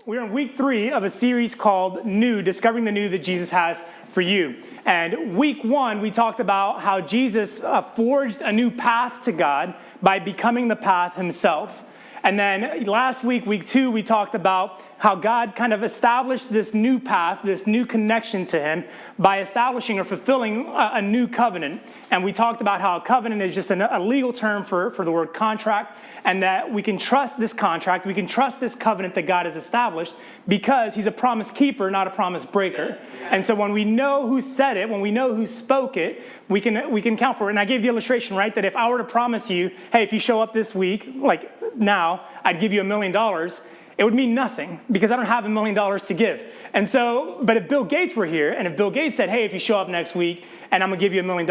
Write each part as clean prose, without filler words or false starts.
We're in week 3 of a series called New, Discovering the New that Jesus has for you. And week 1, we talked about how Jesus forged a new path to God by becoming the path himself. And then last week, week 2, we talked about how God kind of established this new path, this new connection to him by establishing or fulfilling a new covenant. And we talked about how a covenant is just a legal term for the word contract, and that we can trust this contract, we can trust this covenant that God has established because he's a promise keeper, not a promise breaker. And so when we know who said it, when we know who spoke it, we can count for it. And I gave the illustration, right, that if I were to promise you, hey, if you show up this week, like now, I'd give you $1 million, it would mean nothing because I don't have $1 million to give. And so, but if Bill Gates were here and if Bill Gates said, hey, if you show up next week and I'm gonna give you $1 million,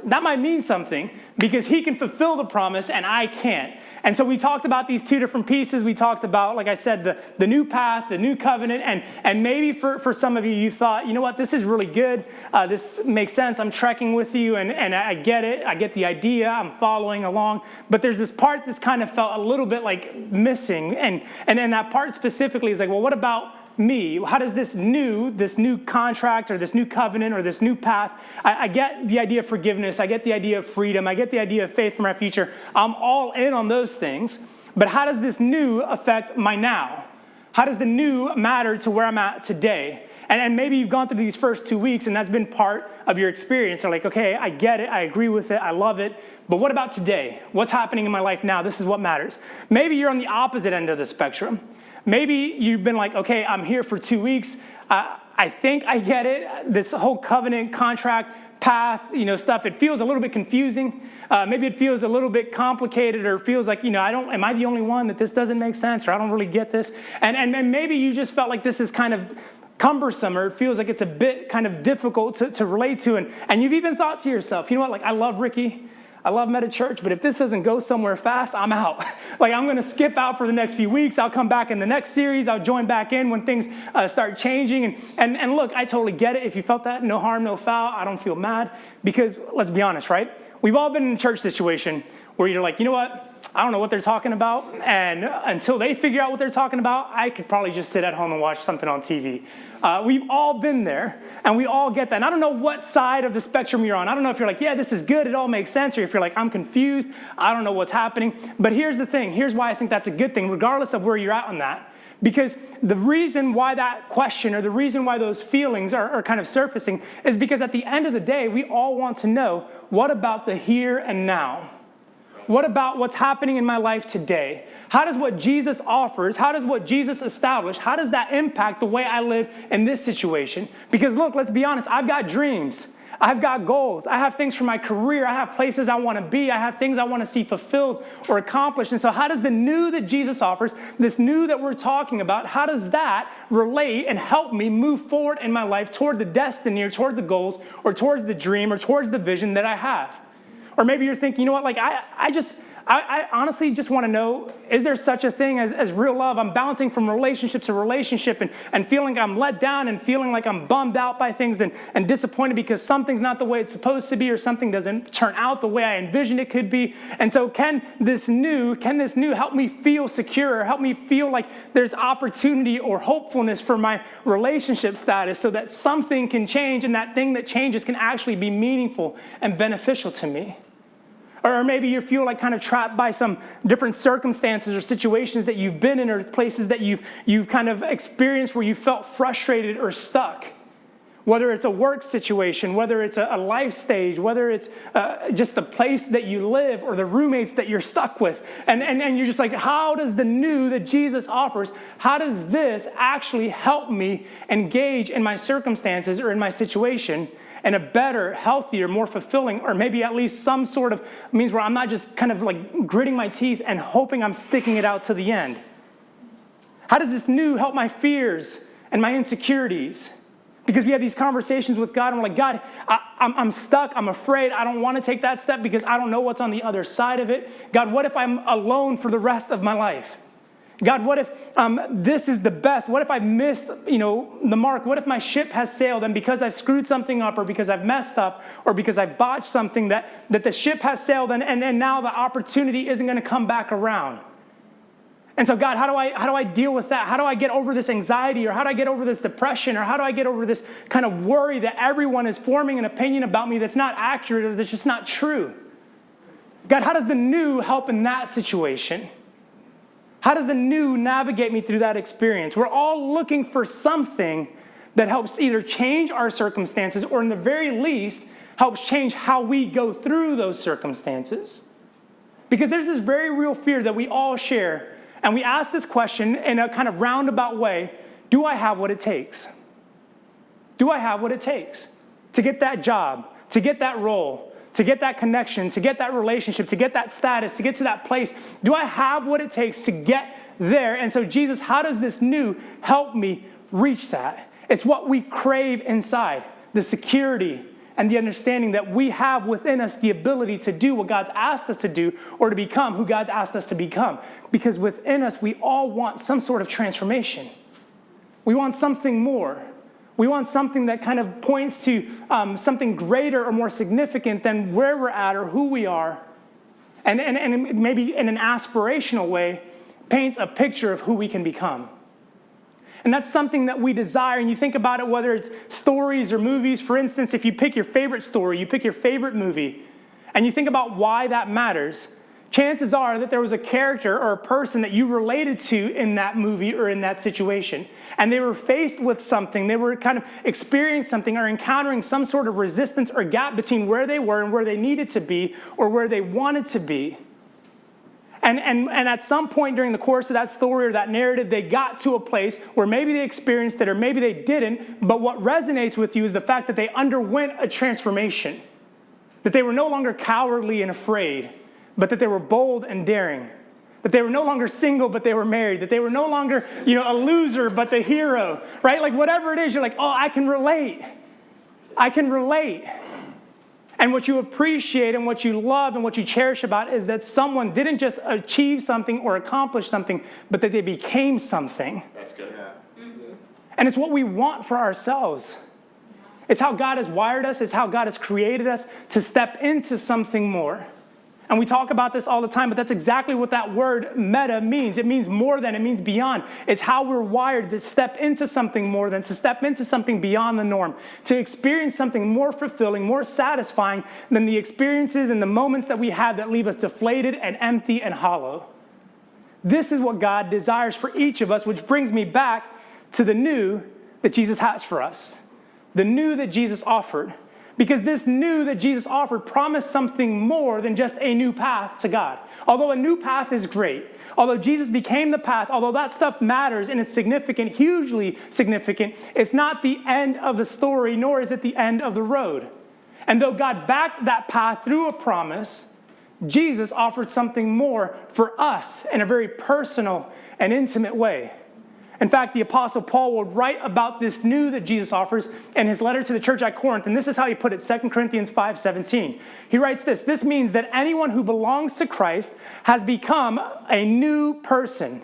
that might mean something because he can fulfill the promise and I can't. And so we talked about these two different pieces. We talked about, like I said, the new path, the new covenant, and maybe for some of you, you thought, you know what, this is really good. This makes sense. I'm trekking with you, and I get it. I get the idea. I'm following along. But there's this part that's kind of felt a little bit like missing. And then that part specifically is like, well, what about me? How does this new contract or this new covenant or this new path, I get the idea of forgiveness, I get the idea of freedom, I get the idea of faith for my future. I'm all in on those things, but how does this new affect my now? How does the new matter to where I'm at today? And maybe you've gone through these first 2 weeks and that's been part of your experience. You're like, okay, I get it, I agree with it, I love it, but what about today? What's happening in my life now? This is what matters. Maybe you're on the opposite end of the spectrum. Maybe you've been like, okay, I'm here for 2 weeks. I think I get it. This whole covenant, contract, path, stuff, it feels a little bit confusing. Maybe it feels a little bit complicated or feels like, am I the only one that this doesn't make sense or I don't really get this? And maybe you just felt like this is kind of cumbersome or it feels like it's a bit kind of difficult to relate to. And you've even thought to yourself, you know what, like I love Ricky. I love Meta Church, but if this doesn't go somewhere fast, I'm out. Like I'm going to skip out for the next few weeks. I'll come back in the next series. I'll join back in when things start changing. And look, I totally get it. If you felt that, no harm, no foul. I don't feel mad because let's be honest, right? We've all been in a church situation where you're like, you know what? I don't know what they're talking about. And until they figure out what they're talking about, I could probably just sit at home and watch something on TV. We've all been there, and we all get that. And I don't know what side of the spectrum you're on. I don't know if you're like, yeah, this is good, it all makes sense, or if you're like, I'm confused, I don't know what's happening. But here's the thing. Here's why I think that's a good thing, regardless of where you're at on that. Because the reason why that question or the reason why those feelings are kind of surfacing is because at the end of the day, we all want to know, what about the here and now? What about what's happening in my life today? How does what Jesus offers, how does what Jesus established, how does that impact the way I live in this situation? Because look, let's be honest, I've got dreams. I've got goals. I have things for my career. I have places I want to be. I have things I want to see fulfilled or accomplished. And so how does the new that Jesus offers, this new that we're talking about, how does that relate and help me move forward in my life toward the destiny or toward the goals or towards the dream or towards the vision that I have? Or maybe you're thinking, you know what, like I honestly just want to know, is there such a thing as real love? I'm bouncing from relationship to relationship and feeling I'm let down and feeling like I'm bummed out by things and disappointed because something's not the way it's supposed to be or something doesn't turn out the way I envisioned it could be. And so can this new help me feel secure or help me feel like there's opportunity or hopefulness for my relationship status so that something can change and that thing that changes can actually be meaningful and beneficial to me? Or maybe you feel like kind of trapped by some different circumstances or situations that you've been in or places that you've kind of experienced where you felt frustrated or stuck. Whether it's a work situation, whether it's a life stage, whether it's just the place that you live or the roommates that you're stuck with. And you're just like, how does the new that Jesus offers, how does this actually help me engage in my circumstances or in my situation in a better, healthier, more fulfilling, or maybe at least some sort of means where I'm not just kind of like gritting my teeth and hoping I'm sticking it out to the end? How does this new help my fears and my insecurities? Because we have these conversations with God, and we're like, God, I'm stuck, I'm afraid, I don't want to take that step because I don't know what's on the other side of it. God, what if I'm alone for the rest of my life? God, what if this is the best? What if I missed, the mark? What if my ship has sailed and because I've screwed something up or because I've messed up or because I've botched something that the ship has sailed and now the opportunity isn't going to come back around? And so, God, how do I deal with that? How do I get over this anxiety, or how do I get over this depression, or how do I get over this kind of worry that everyone is forming an opinion about me that's not accurate or that's just not true? God, how does the new help in that situation? How does the new navigate me through that experience? We're all looking for something that helps either change our circumstances or, in the very least, helps change how we go through those circumstances. Because there's this very real fear that we all share. And we ask this question in a kind of roundabout way: do I have what it takes? Do I have what it takes to get that job, to get that role, to get that connection, to get that relationship, to get that status, to get to that place? Do I have what it takes to get there? And so, Jesus, how does this new help me reach that? It's what we crave inside, the security and the understanding that we have within us the ability to do what God's asked us to do, or to become who God's asked us to become. Because within us, we all want some sort of transformation. We want something more. We want something that kind of points to something greater or more significant than where we're at or who we are. And maybe in an aspirational way, paints a picture of who we can become. And that's something that we desire. And you think about it, whether it's stories or movies. For instance, if you pick your favorite story, you pick your favorite movie, and you think about why that matters, chances are that there was a character or a person that you related to in that movie or in that situation. And they were faced with something. They were kind of experiencing something or encountering some sort of resistance or gap between where they were and where they needed to be or where they wanted to be. And at some point during the course of that story or that narrative, they got to a place where maybe they experienced it or maybe they didn't, but what resonates with you is the fact that they underwent a transformation, that they were no longer cowardly and afraid, but that they were bold and daring, that they were no longer single, but they were married, that they were no longer, a loser, but the hero, right? Like whatever it is, you're like, oh, I can relate. I can relate. And what you appreciate and what you love and what you cherish about is that someone didn't just achieve something or accomplish something, but that they became something. That's good. Yeah. Mm-hmm. And it's what we want for ourselves. It's how God has wired us. It's how God has created us to step into something more. And we talk about this all the time, but that's exactly what that word meta means. It means more than, it means beyond. It's how we're wired to step into something more than, to step into something beyond the norm, to experience something more fulfilling, more satisfying than the experiences and the moments that we have that leave us deflated and empty and hollow. This is what God desires for each of us, which brings me back to the new that Jesus has for us, the new that Jesus offered. Because this new that Jesus offered promised something more than just a new path to God. Although a new path is great, although Jesus became the path, although that stuff matters and it's significant, hugely significant, it's not the end of the story, nor is it the end of the road. And though God backed that path through a promise, Jesus offered something more for us in a very personal and intimate way. In fact, the Apostle Paul would write about this new that Jesus offers in his letter to the church at Corinth. And this is how he put it, 2 Corinthians 5:17. He writes this: "This means that anyone who belongs to Christ has become a new person.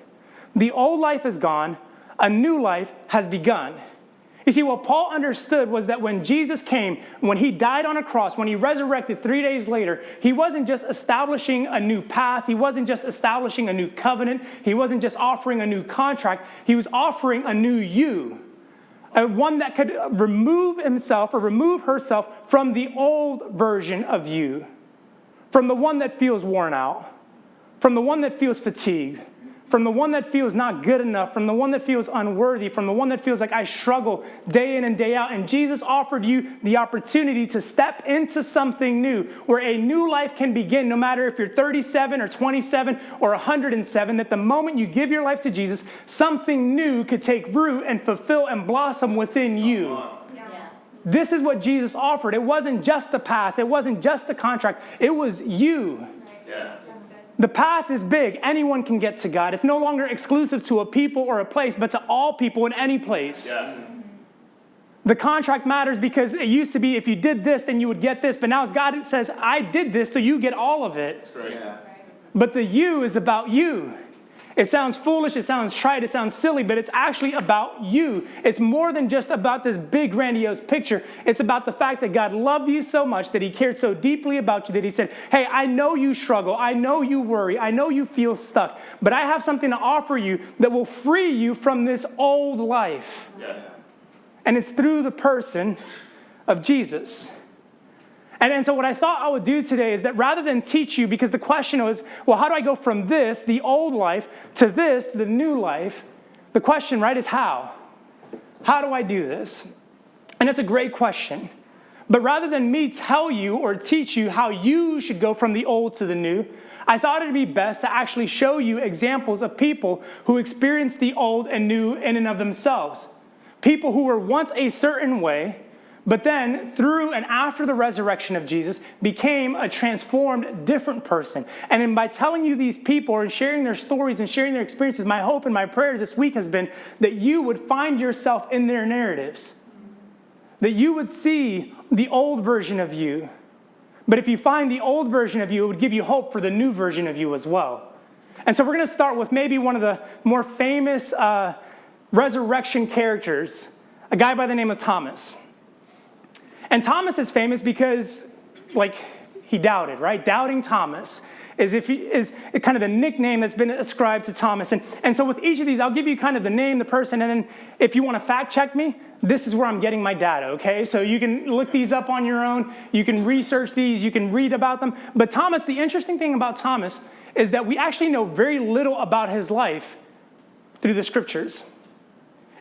The old life is gone, a new life has begun." You see, what Paul understood was that when Jesus came, when he died on a cross, when he resurrected 3 days later, he wasn't just establishing a new path. He wasn't just establishing a new covenant. He wasn't just offering a new contract. He was offering a new you, one that could remove himself or remove herself from the old version of you, from the one that feels worn out, from the one that feels fatigued, from the one that feels not good enough, from the one that feels unworthy, from the one that feels like I struggle day in and day out. And Jesus offered you the opportunity to step into something new, where a new life can begin, no matter if you're 37 or 27 or 107, that the moment you give your life to Jesus, something new could take root and fulfill and blossom within you. This is what Jesus offered. It wasn't just the path. It wasn't just the contract. It was you. Yeah. The path is big. Anyone can get to God. It's no longer exclusive to a people or a place, but to all people in any place. Yeah. The contract matters because it used to be if you did this, then you would get this. But now as God says, I did this, so you get all of it. That's great. Yeah. But the you is about you. It sounds foolish, it sounds trite, it sounds silly, but it's actually about you. It's more than just about this big, grandiose picture. It's about the fact that God loved you so much, that he cared so deeply about you, that he said, hey, I know you struggle, I know you worry, I know you feel stuck, but I have something to offer you that will free you from this old life. Yeah. And it's through the person of Jesus. And so what I thought I would do today is that rather than teach you, because the question was, well, how do I go from this, the old life, to this, the new life? The question, right, is how? How do I do this? And it's a great question. But rather than me tell you or teach you how you should go from the old to the new, I thought it would be best to actually show you examples of people who experienced the old and new in and of themselves. People who were once a certain way, but then, through and after the resurrection of Jesus, became a transformed, different person. And by telling you these people and sharing their stories and sharing their experiences, my hope and my prayer this week has been that you would find yourself in their narratives. That you would see the old version of you. But if you find the old version of you, it would give you hope for the new version of you as well. And so we're going to start with maybe one of the more famous resurrection characters, a guy by the name of Thomas. And Thomas is famous because, he doubted, right? Doubting Thomas is kind of the nickname that's been ascribed to Thomas. And so with each of these, I'll give you kind of the name, the person, and then if you want to fact check me, this is where I'm getting my data, okay? So you can look these up on your own. You can research these. You can read about them. But Thomas, the interesting thing about Thomas is that we actually know very little about his life through the scriptures.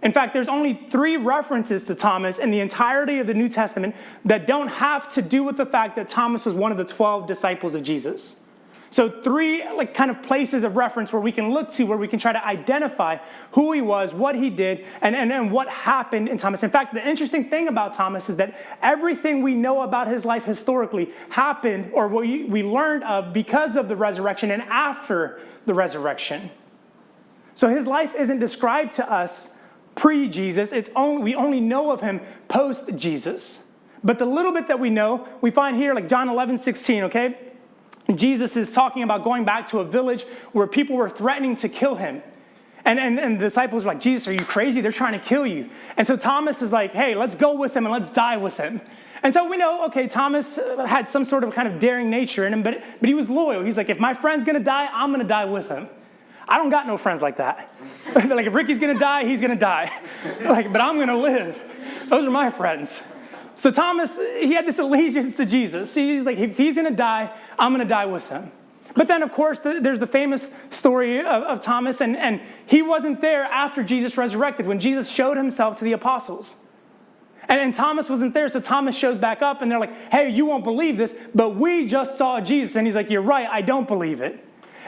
In fact, there's only 3 references to Thomas in the entirety of the New Testament that don't have to do with the fact that Thomas was one of the 12 disciples of Jesus. So 3 kind of places of reference where we can look to, where we can try to identify who he was, what he did, and what happened in Thomas. In fact, the interesting thing about Thomas is that everything we know about his life historically happened, or we learned of because of the resurrection and after the resurrection. So his life isn't described to us pre-Jesus, we only know of him post-Jesus. But the little bit that we know, we find here like John 11:16, okay? Jesus is talking about going back to a village where people were threatening to kill him. And the disciples are like, Jesus, are you crazy? They're trying to kill you. And so Thomas is like, hey, let's go with him and let's die with him. And so we know, okay, Thomas had some sort of kind of daring nature in him, but he was loyal. He's like, if my friend's going to die, I'm going to die with him. I don't got no friends like that. If Ricky's going to die, he's going to die. But I'm going to live. Those are my friends. So Thomas, he had this allegiance to Jesus. He's like, if he's going to die, I'm going to die with him. But then, of course, there's the famous story of Thomas, and he wasn't there after Jesus resurrected, when Jesus showed himself to the apostles. And Thomas wasn't there, so Thomas shows back up, and they're like, hey, you won't believe this, but we just saw Jesus. And he's like, you're right, I don't believe it.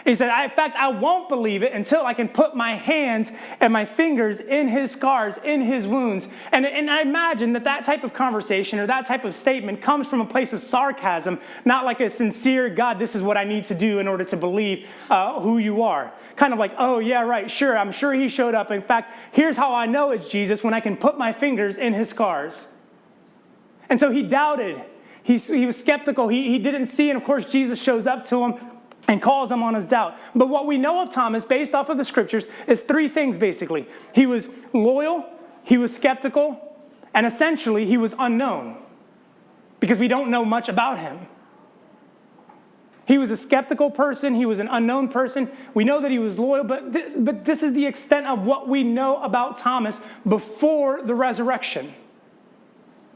He said, in fact, I won't believe it until I can put my hands and my fingers in his scars, in his wounds. And I imagine that type of conversation or that type of statement comes from a place of sarcasm, not like a sincere, God, this is what I need to do in order to believe who you are. Kind of like, oh, yeah, right, sure, I'm sure he showed up. In fact, here's how I know it's Jesus, when I can put my fingers in his scars. And so he doubted. He was skeptical. He didn't see. And of course, Jesus shows up to him and calls him on his doubt. But what we know of Thomas, based off of the scriptures, is 3 things, basically. He was loyal, he was skeptical, and essentially, he was unknown. Because we don't know much about him. He was a skeptical person, he was an unknown person. We know that he was loyal, but this is the extent of what we know about Thomas before the resurrection.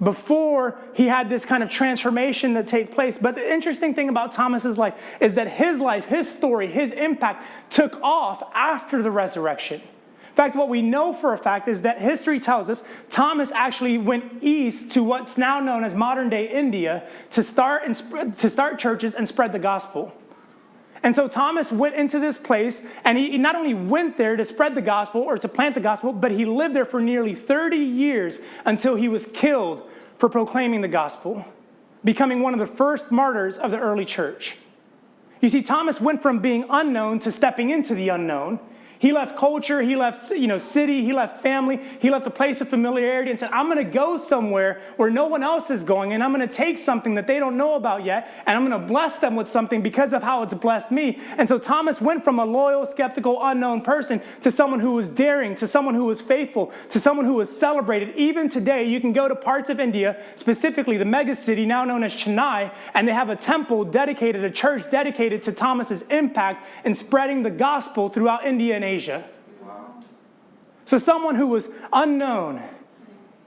Before he had this kind of transformation that take place. But the interesting thing about Thomas's life is that his life, his story, his impact took off after the resurrection. In fact, what we know for a fact is that history tells us Thomas actually went east to what's now known as modern-day India to start churches and spread the gospel. And so Thomas went into this place, and he not only went there to spread the gospel or to plant the gospel, but he lived there for nearly 30 years until he was killed for proclaiming the gospel, becoming one of the first martyrs of the early church. You see, Thomas went from being unknown to stepping into the unknown. He left culture, he left, city, he left family, he left a place of familiarity and said, I'm going to go somewhere where no one else is going, and I'm going to take something that they don't know about yet, and I'm going to bless them with something because of how it's blessed me. And so Thomas went from a loyal, skeptical, unknown person to someone who was daring, to someone who was faithful, to someone who was celebrated. Even today, you can go to parts of India, specifically the mega city now known as Chennai, and they have a temple dedicated, a church dedicated to Thomas's impact in spreading the gospel throughout India and Asia. Wow. So someone who was unknown,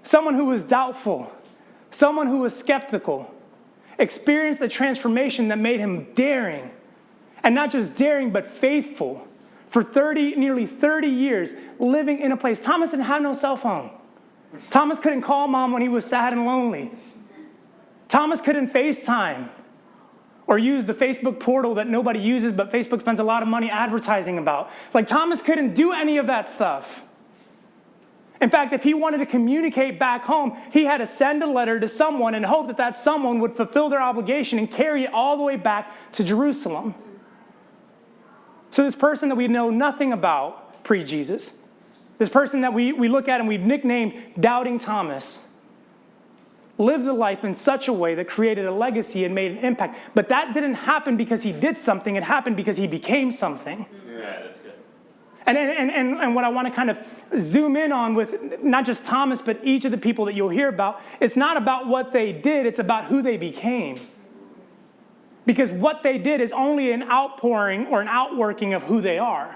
someone who was doubtful, someone who was skeptical, experienced a transformation that made him daring. And not just daring, but faithful. For nearly 30 years, living in a place. Thomas didn't have no cell phone. Thomas couldn't call mom when he was sad and lonely. Thomas couldn't FaceTime or use the Facebook portal that nobody uses, but Facebook spends a lot of money advertising about. Like, Thomas couldn't do any of that stuff. In fact, if he wanted to communicate back home, he had to send a letter to someone and hope that that someone would fulfill their obligation and carry it all the way back to Jerusalem. So this person that we know nothing about pre-Jesus, this person that we look at and we've nicknamed Doubting Thomas, lived a life in such a way that created a legacy and made an impact. But that didn't happen because he did something. It happened because he became something. Yeah, that's good. And what I want to kind of zoom in on with not just Thomas, but each of the people that you'll hear about, it's not about what they did, it's about who they became. Because what they did is only an outpouring or an outworking of who they are.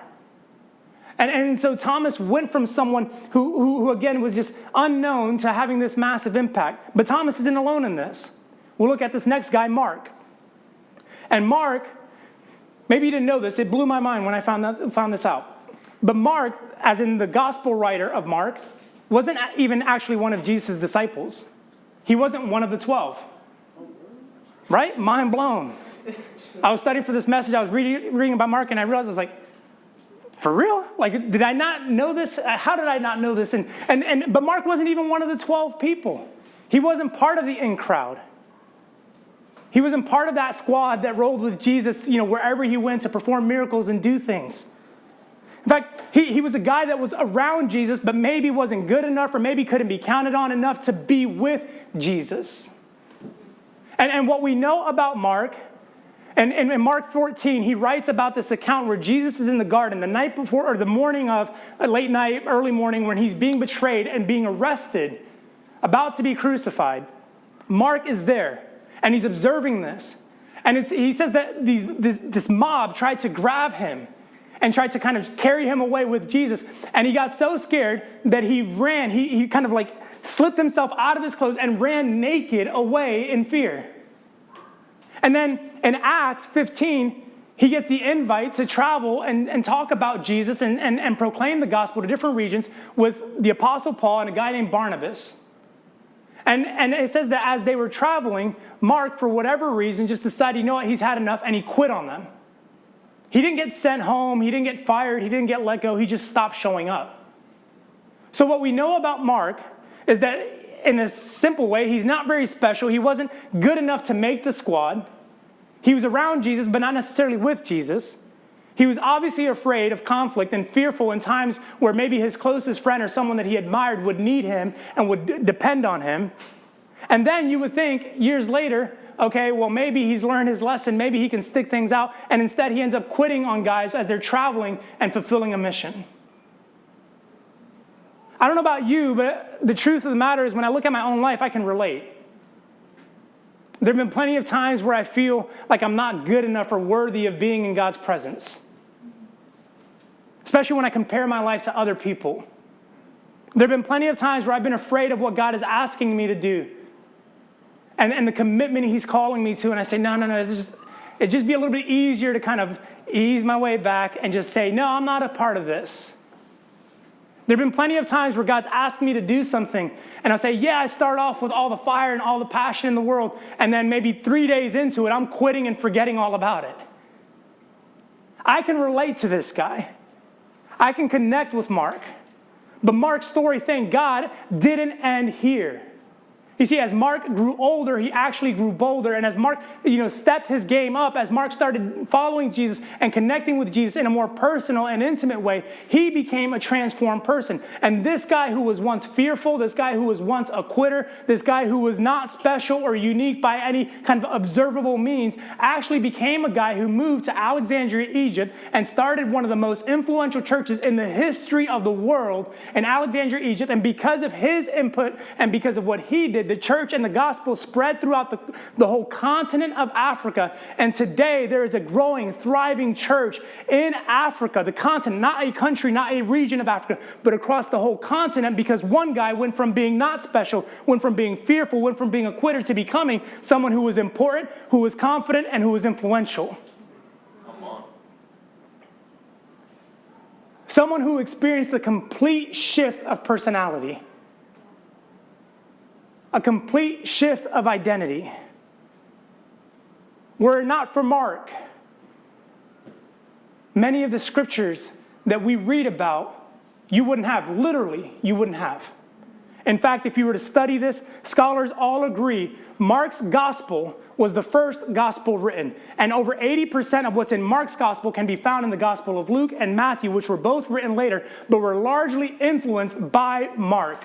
And so Thomas went from someone who again, was just unknown to having this massive impact. But Thomas isn't alone in this. We'll look at this next guy, Mark. And Mark, maybe you didn't know this. It blew my mind when I found this out. But Mark, as in the gospel writer of Mark, wasn't even actually one of Jesus' disciples. He wasn't one of the 12. Right? Mind blown. I was studying for this message. I was reading about Mark, and I realized, I was like, for real? Like, did I not know this? How did I not know this? But Mark wasn't even one of the 12 people. He wasn't part of the in crowd. He wasn't part of that squad that rolled with Jesus, wherever he went to perform miracles and do things. In fact, he was a guy that was around Jesus, but maybe wasn't good enough or maybe couldn't be counted on enough to be with Jesus. And what we know about Mark, and in Mark 14, he writes about this account where Jesus is in the garden the night before, or the morning of, late night, early morning, when he's being betrayed and being arrested, about to be crucified. Mark is there, and he's observing this. And he says that this mob tried to grab him and tried to kind of carry him away with Jesus. And he got so scared that he ran. He kind of like slipped himself out of his clothes and ran naked away in fear. And then in Acts 15, he gets the invite to travel and talk about Jesus and proclaim the gospel to different regions with the Apostle Paul and a guy named Barnabas. And it says that as they were traveling, Mark, for whatever reason, just decided, he's had enough, and he quit on them. He didn't get sent home. He didn't get fired. He didn't get let go. He just stopped showing up. So what we know about Mark is that in a simple way, he's not very special. He wasn't good enough to make the squad. He was around Jesus, but not necessarily with Jesus. He was obviously afraid of conflict and fearful in times where maybe his closest friend or someone that he admired would need him and would depend on him. And then you would think, years later, okay, well, maybe he's learned his lesson. Maybe he can stick things out. And instead, he ends up quitting on guys as they're traveling and fulfilling a mission. I don't know about you, but the truth of the matter is when I look at my own life, I can relate. There have been plenty of times where I feel like I'm not good enough or worthy of being in God's presence. Especially when I compare my life to other people. There have been plenty of times where I've been afraid of what God is asking me to do. And the commitment he's calling me to, and I say, no, it'd just be a little bit easier to kind of ease my way back and just say, no, I'm not a part of this. There have been plenty of times where God's asked me to do something, and I'll say, yeah, I start off with all the fire and all the passion in the world, and then maybe 3 days into it, I'm quitting and forgetting all about it. I can relate to this guy. I can connect with Mark. But Mark's story, thank God, didn't end here. You see, as Mark grew older, he actually grew bolder. And as Mark, stepped his game up, as Mark started following Jesus and connecting with Jesus in a more personal and intimate way, he became a transformed person. And this guy who was once fearful, this guy who was once a quitter, this guy who was not special or unique by any kind of observable means, actually became a guy who moved to Alexandria, Egypt, and started one of the most influential churches in the history of the world in Alexandria, Egypt. And because of his input and because of what he did, the church and the gospel spread throughout the whole continent of Africa. And today there is a growing, thriving church in Africa, the continent, not a country, not a region of Africa, but across the whole continent, because one guy went from being not special, went from being fearful, went from being a quitter to becoming someone who was important, who was confident, and who was influential. Come on. Someone who experienced the complete shift of personality. A complete shift of identity. Were it not for Mark, many of the scriptures that we read about, you wouldn't have. Literally, you wouldn't have. In fact, if you were to study this, scholars all agree Mark's gospel was the first gospel written. And over 80% of what's in Mark's gospel can be found in the gospel of Luke and Matthew, which were both written later, but were largely influenced by Mark.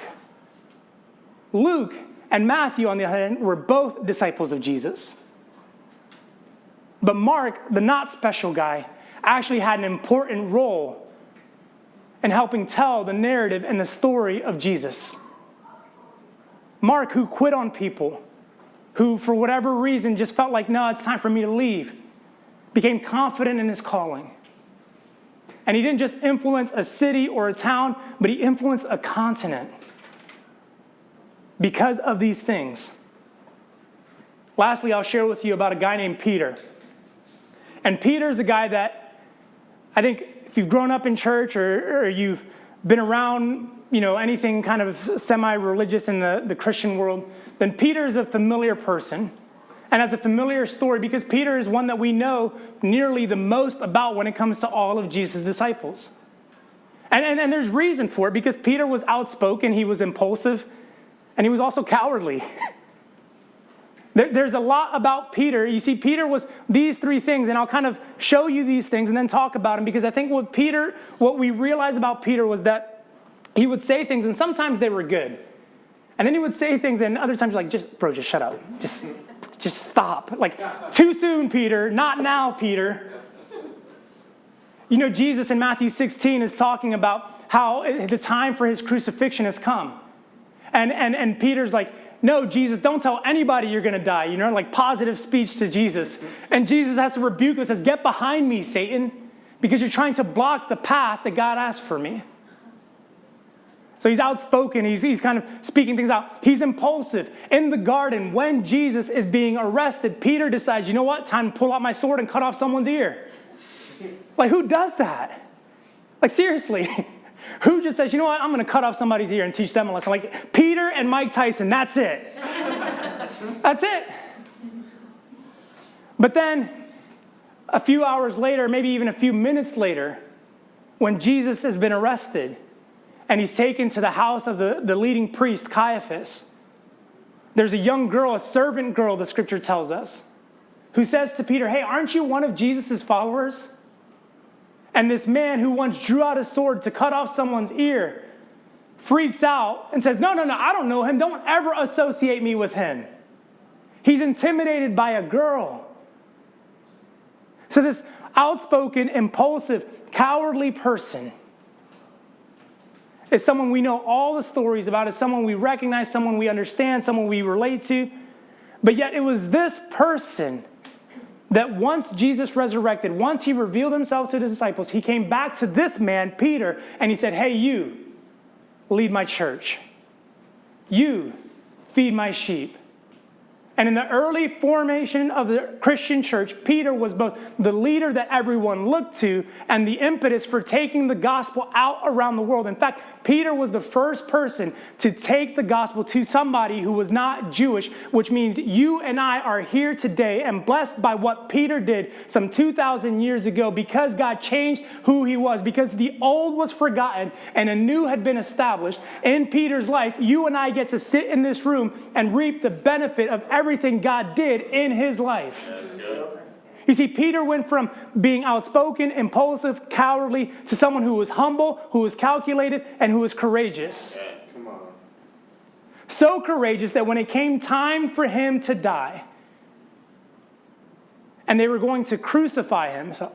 Luke and Matthew, on the other hand, were both disciples of Jesus. But Mark, the not special guy, actually had an important role in helping tell the narrative and the story of Jesus. Mark, who quit on people, who for whatever reason just felt like, no, it's time for me to leave, became confident in his calling. And he didn't just influence a city or a town, but he influenced a continent. Because of these things. Lastly, I'll share with you about a guy named Peter. And Peter's a guy that I think if you've grown up in church or you've been around, anything kind of semi-religious in the Christian world, then Peter is a familiar person and has a familiar story because Peter is one that we know nearly the most about when it comes to all of Jesus' disciples. And there's reason for it because Peter was outspoken, he was impulsive, and he was also cowardly. There's a lot about Peter. You see, Peter was these three things, and I'll kind of show you these things and then talk about him, because I think what we realized about Peter was that he would say things, and sometimes they were good. And then he would say things, and other times you're like, just shut up. Just stop. Like, too soon, Peter. Not now, Peter. Jesus in Matthew 16 is talking about how the time for his crucifixion has come. And Peter's like, no, Jesus, don't tell anybody you're going to die. Like positive speech to Jesus. And Jesus has to rebuke us, says, get behind me, Satan, because you're trying to block the path that God asked for me. So he's outspoken. He's kind of speaking things out. He's impulsive. In the garden, when Jesus is being arrested, Peter decides, you know what? Time to pull out my sword and cut off someone's ear. Like, who does that? Like, seriously. Who just says, you know what, I'm going to cut off somebody's ear and teach them a lesson? Like Peter and Mike Tyson, that's it. That's it. But then a few hours later, maybe even a few minutes later, when Jesus has been arrested and he's taken to the house of the leading priest, Caiaphas, there's a young girl, a servant girl, the scripture tells us, who says to Peter, hey, aren't you one of Jesus' followers? And this man who once drew out a sword to cut off someone's ear freaks out and says, no, I don't know him. Don't ever associate me with him. He's intimidated by a girl. So this outspoken, impulsive, cowardly person is someone we know all the stories about, is someone we recognize, someone we understand, someone we relate to. But yet it was this person that once Jesus resurrected, once he revealed himself to the disciples, he came back to this man, Peter, and he said, hey, you, lead my church. You, feed my sheep. And in the early formation of the Christian church, Peter was both the leader that everyone looked to and the impetus for taking the gospel out around the world. In fact, Peter was the first person to take the gospel to somebody who was not Jewish, which means you and I are here today and blessed by what Peter did some 2,000 years ago because God changed who he was, because the old was forgotten and a new had been established. In Peter's life, you and I get to sit in this room and reap the benefit of everything God did in his life. That's good. You see, Peter went from being outspoken, impulsive, cowardly, to someone who was humble, who was calculated, and who was courageous. Come on. So courageous that when it came time for him to die, and they were going to crucify him, so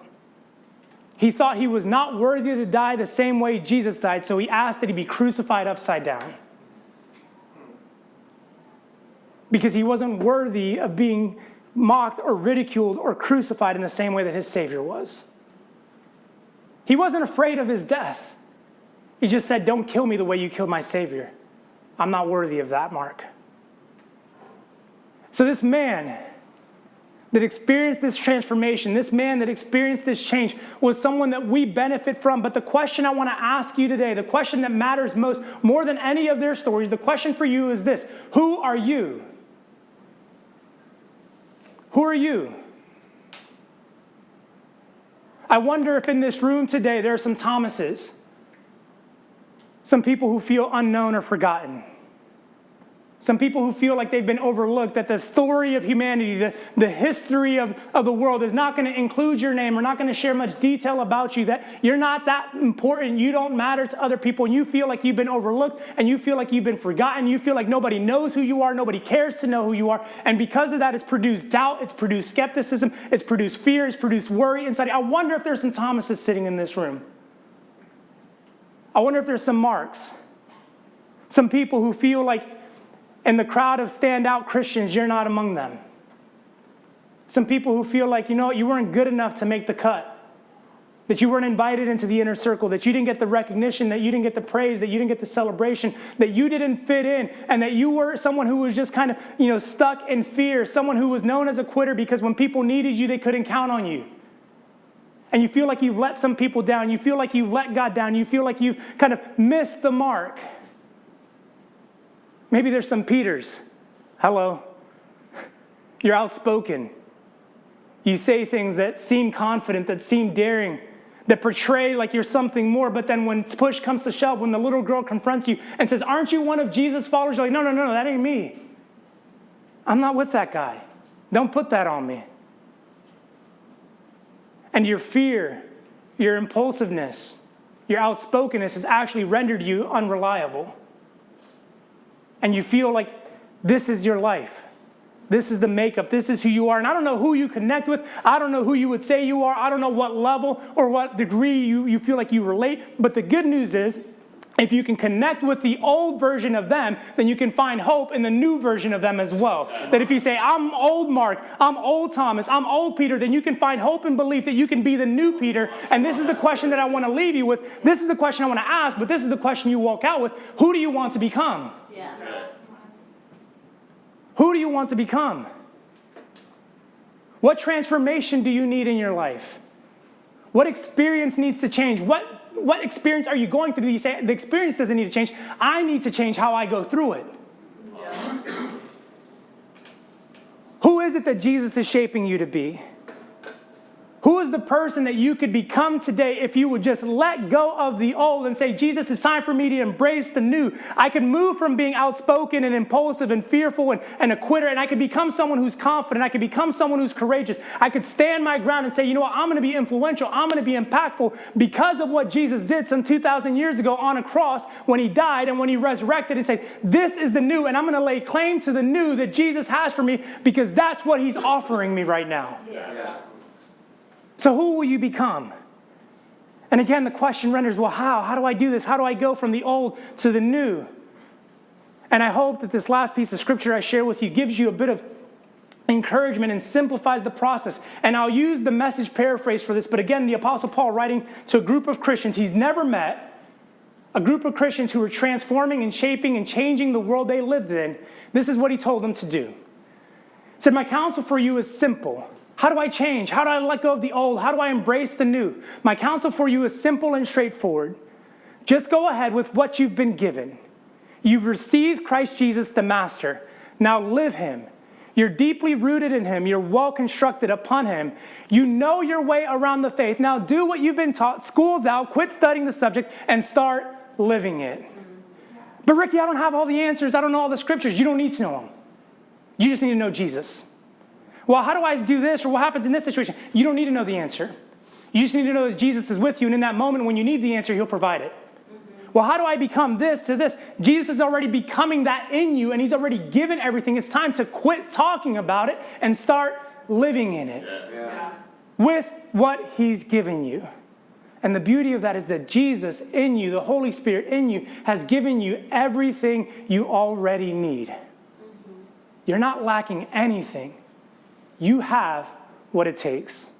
he thought he was not worthy to die the same way Jesus died, so he asked that he be crucified upside down. Because he wasn't worthy of being mocked or ridiculed or crucified in the same way that his Savior was. He wasn't afraid of his death. He just said, don't kill me the way you killed my Savior. I'm not worthy of that mark. So this man that experienced this transformation, this man that experienced this change, was someone that we benefit from. But the question I want to ask you today, the question that matters most, more than any of their stories, the question for you is this: who are you? Who are you? I wonder if in this room today there are some Thomases, some people who feel unknown or forgotten, some people who feel like they've been overlooked, that the story of humanity, the history of the world is not going to include your name or not going to share much detail about you, that you're not that important, you don't matter to other people, and you feel like you've been overlooked, and you feel like you've been forgotten, you feel like nobody knows who you are, nobody cares to know who you are, and because of that, it's produced doubt, it's produced skepticism, it's produced fear, it's produced worry inside. I wonder if there's some Thomases sitting in this room. I wonder if there's some Marks, some people who feel like in the crowd of standout Christians, you're not among them. Some people who feel like, you weren't good enough to make the cut, that you weren't invited into the inner circle, that you didn't get the recognition, that you didn't get the praise, that you didn't get the celebration, that you didn't fit in, and that you were someone who was just kind of, stuck in fear, someone who was known as a quitter because when people needed you, they couldn't count on you. And you feel like you've let some people down. You feel like you've let God down. You feel like you've kind of missed the mark. Maybe there's some Peters. Hello. You're outspoken. You say things that seem confident, that seem daring, that portray like you're something more. But then when push comes to shove, when the little girl confronts you and says, aren't you one of Jesus' followers? You're like, no, that ain't me. I'm not with that guy. Don't put that on me. And your fear, your impulsiveness, your outspokenness has actually rendered you unreliable. And you feel like this is your life. This is the makeup. This is who you are. And I don't know who you connect with. I don't know who you would say you are. I don't know what level or what degree you feel like you relate. But the good news is, if you can connect with the old version of them, then you can find hope in the new version of them as well. That if you say, I'm old Mark, I'm old Thomas, I'm old Peter, then you can find hope and belief that you can be the new Peter. And this is the question that I want to leave you with. This is the question I want to ask, but this is the question you walk out with. Who do you want to become? Yeah. Who do you want to become? What transformation do you need in your life? What experience needs to change? What experience are you going through? You say, the experience doesn't need to change. I need to change how I go through it. Yeah. Who is it that Jesus is shaping you to be? Who is the person that you could become today if you would just let go of the old and say, Jesus, it's time for me to embrace the new. I can move from being outspoken and impulsive and fearful and a quitter, and I could become someone who's confident. I could become someone who's courageous. I could stand my ground and say, you know what, I'm going to be influential. I'm going to be impactful because of what Jesus did some 2,000 years ago on a cross when he died and when he resurrected, and say, this is the new, and I'm going to lay claim to the new that Jesus has for me because that's what he's offering me right now. Yeah. So who will you become? And again, the question renders, well, how? How do I do this? How do I go from the old to the new? And I hope that this last piece of scripture I share with you gives you a bit of encouragement and simplifies the process. And I'll use the Message paraphrase for this, but again, the Apostle Paul writing to a group of Christians he's never met, a group of Christians who were transforming and shaping and changing the world they lived in, this is what he told them to do. Said, my counsel for you is simple. How do I change? How do I let go of the old? How do I embrace the new? My counsel for you is simple and straightforward. Just go ahead with what you've been given. You've received Christ Jesus the Master. Now live him. You're deeply rooted in him. You're well constructed upon him. You know your way around the faith. Now do what you've been taught. School's out. Quit studying the subject and start living it. But Ricky, I don't have all the answers. I don't know all the scriptures. You don't need to know them. You just need to know Jesus. Well, how do I do this, or what happens in this situation? You don't need to know the answer. You just need to know that Jesus is with you, and in that moment when you need the answer, he'll provide it. Well, how do I become this to this? Jesus is already becoming that in you, and he's already given everything. It's time to quit talking about it and start living in it with what he's given you. And the beauty of that is that Jesus in you, the Holy Spirit in you, has given you everything you already need. You're not lacking anything. You have what it takes.